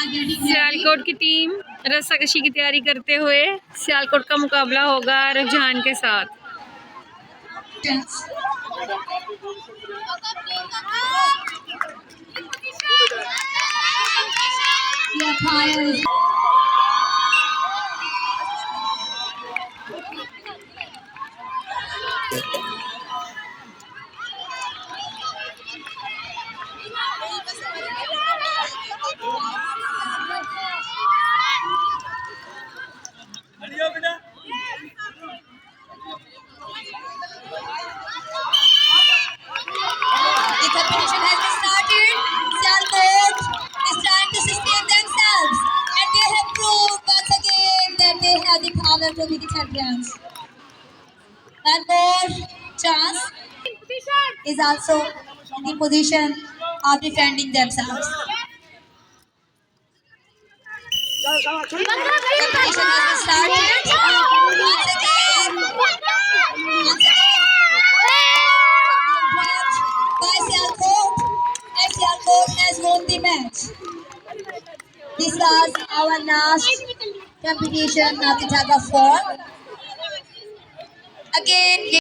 सियालकोट की टीम रस्साकशी की तैयारी करते हुए सियालकोट का मुकाबला होगा रुझान के साथ। The competition has been started. Sialkot is trying to sustain themselves, and they have proved once again that they have the power to be the champions. One more chance is also in the position of defending themselves. Competition has been started. Once again, by Sialkot, and Sialkot has won the match. This was our last competition of the tug of war. Again.